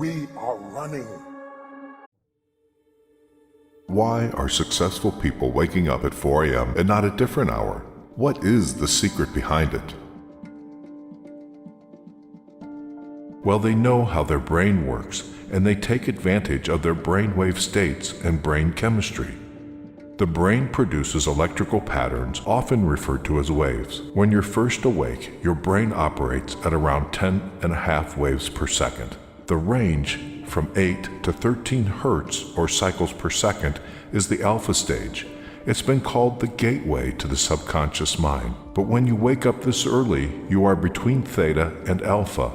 We are running. Why are successful people waking up at 4 a.m. and not a different hour? What is the secret behind it? Well, they know how their brain works, and they take advantage of their brainwave states and brain chemistry. The brain produces electrical patterns, often referred to as waves. When you're first awake, your brain operates at around 10.5 waves per second. The range from 8 to 13 hertz, or cycles per second, is the alpha stage. It's been called the gateway to the subconscious mind. But when you wake up this early, you are between theta and alpha.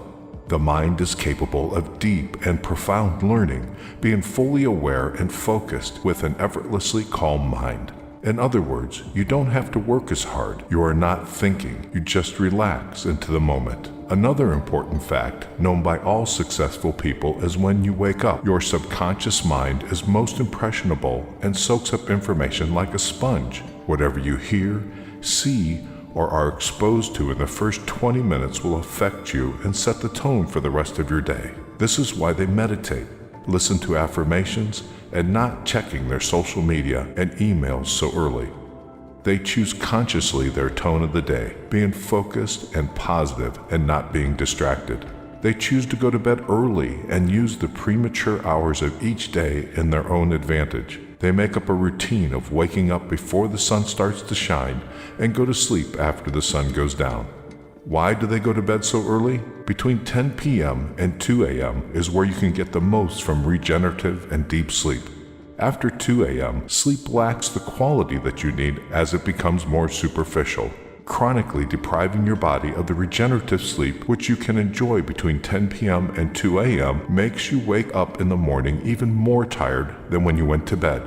The mind is capable of deep and profound learning, being fully aware and focused with an effortlessly calm mind. In other words, you don't have to work as hard. You are not thinking. You just relax into the moment. Another important fact known by all successful people is when you wake up, your subconscious mind is most impressionable and soaks up information like a sponge. Whatever you hear, see, or are exposed to in the first 20 minutes will affect you and set the tone for the rest of your day. This is why they meditate, listen to affirmations, and not checking their social media and emails so early. They choose consciously their tone of the day, being focused and positive and not being distracted. They choose to go to bed early and use the premature hours of each day in their own advantage. They make up a routine of waking up before the sun starts to shine and go to sleep after the sun goes down. Why do they go to bed so early? Between 10 p.m. and 2 a.m. is where you can get the most from regenerative and deep sleep. After 2 a.m., sleep lacks the quality that you need as it becomes more superficial, chronically depriving your body of the regenerative sleep which you can enjoy between 10 p.m. and 2 a.m. makes you wake up in the morning even more tired than when you went to bed.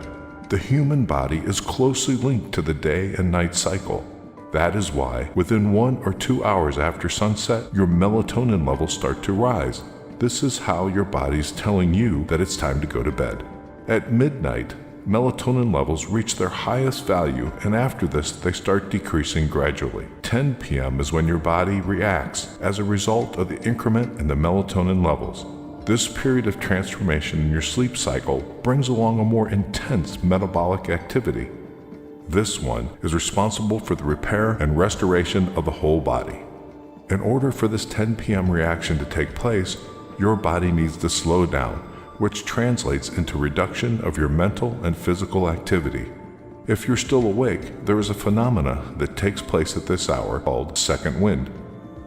The human body is closely linked to the day and night cycle. That is why, within 1 or 2 hours after sunset, your melatonin levels start to rise. This is how your body's telling you that it's time to go to bed. At midnight, melatonin levels reach their highest value, and after this, they start decreasing gradually. 10 p.m. is when your body reacts as a result of the increment in the melatonin levels. This period of transformation in your sleep cycle brings along a more intense metabolic activity. This one is responsible for the repair and restoration of the whole body. In order for this 10 p.m. reaction to take place, your body needs to slow down, which translates into reduction of your mental and physical activity. If you're still awake, there is a phenomena that takes place at this hour called second wind.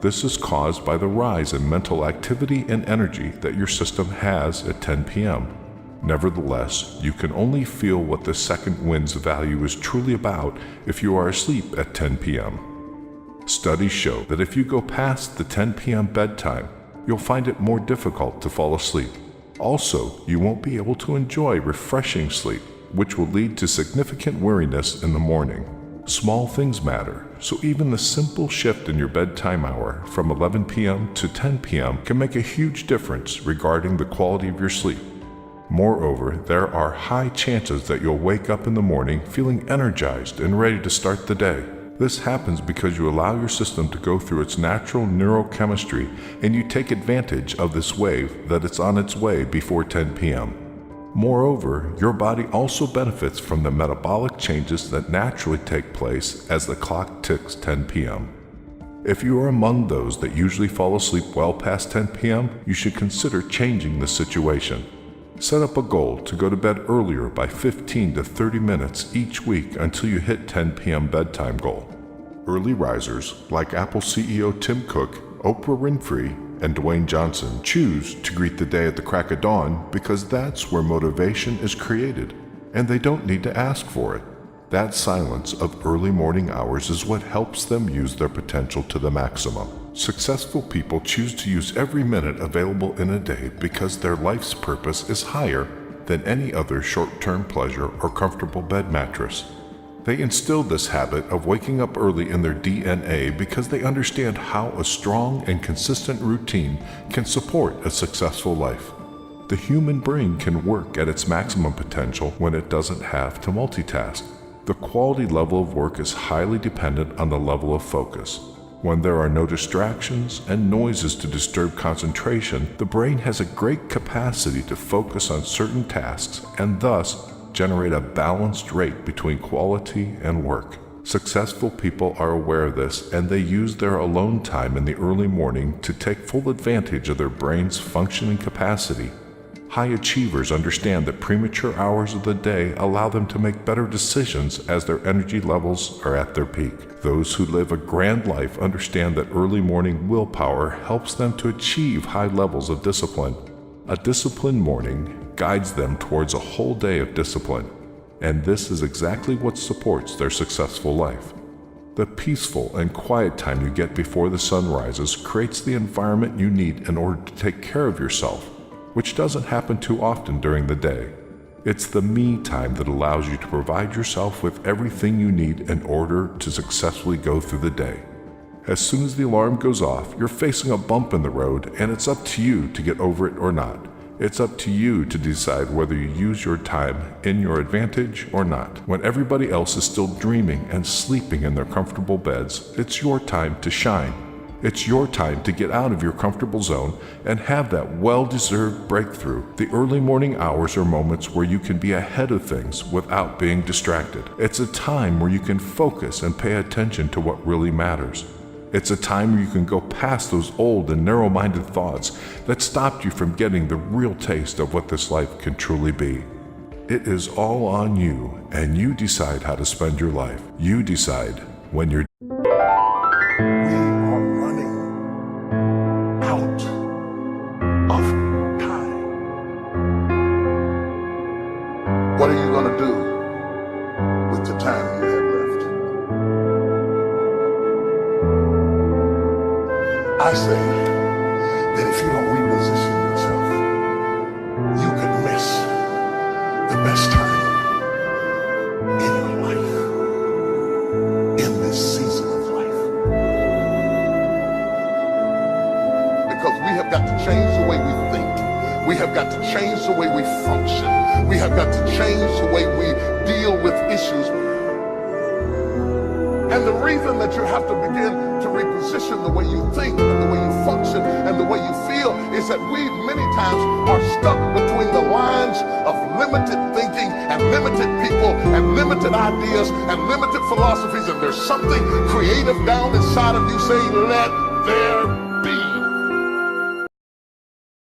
This is caused by the rise in mental activity and energy that your system has at 10 p.m. Nevertheless, you can only feel what the second wind's value is truly about if you are asleep at 10 p.m. Studies show that if you go past the 10 p.m. bedtime, you'll find it more difficult to fall asleep. Also, you won't be able to enjoy refreshing sleep, which will lead to significant weariness in the morning. Small things matter, so even the simple shift in your bedtime hour from 11 p.m. to 10 p.m. can make a huge difference regarding the quality of your sleep. Moreover, there are high chances that you'll wake up in the morning feeling energized and ready to start the day. This happens because you allow your system to go through its natural neurochemistry and you take advantage of this wave that it's on its way before 10 p.m. Moreover, your body also benefits from the metabolic changes that naturally take place as the clock ticks 10 p.m. If you are among those that usually fall asleep well past 10 p.m., you should consider changing the situation. Set up a goal to go to bed earlier by 15 to 30 minutes each week until you hit 10 p.m. bedtime goal. Early risers like Apple CEO Tim Cook, Oprah Winfrey, and Dwayne Johnson choose to greet the day at the crack of dawn because that's where motivation is created, and they don't need to ask for it. That silence of early morning hours is what helps them use their potential to the maximum. Successful people choose to use every minute available in a day because their life's purpose is higher than any other short-term pleasure or comfortable bed mattress. They instilled this habit of waking up early in their DNA because they understand how a strong and consistent routine can support a successful life. The human brain can work at its maximum potential when it doesn't have to multitask. The quality level of work is highly dependent on the level of focus. When there are no distractions and noises to disturb concentration, the brain has a great capacity to focus on certain tasks and thus generate a balanced rate between quality and work. Successful people are aware of this, and they use their alone time in the early morning to take full advantage of their brain's functioning capacity. High achievers understand that premature hours of the day allow them to make better decisions as their energy levels are at their peak. Those who live a grand life understand that early morning willpower helps them to achieve high levels of discipline. A disciplined morning guides them towards a whole day of discipline, and this is exactly what supports their successful life. The peaceful and quiet time you get before the sun rises creates the environment you need in order to take care of yourself, which doesn't happen too often during the day. It's the me time that allows you to provide yourself with everything you need in order to successfully go through the day. As soon as the alarm goes off, you're facing a bump in the road, and it's up to you to get over it or not. It's up to you to decide whether you use your time in your advantage or not. When everybody else is still dreaming and sleeping in their comfortable beds, it's your time to shine. It's your time to get out of your comfortable zone and have that well-deserved breakthrough. The early morning hours are moments where you can be ahead of things without being distracted. It's a time where you can focus and pay attention to what really matters. It's a time where you can go past those old and narrow-minded thoughts that stopped you from getting the real taste of what this life can truly be. It is all on you, and you decide how to spend your life. You decide when you're What are you going to do with the time you have left? I say that if you don't reposition yourself, you could miss the best time in your life, in this season of life. Because we have got to change the way we think. We have got to change the way we function. We have got to change the way we deal with issues. And the reason that you have to begin to reposition the way you think and the way you function and the way you feel is that we many times are stuck between the lines of limited thinking and limited people and limited ideas and limited philosophies, and there's something creative down inside of you saying, let there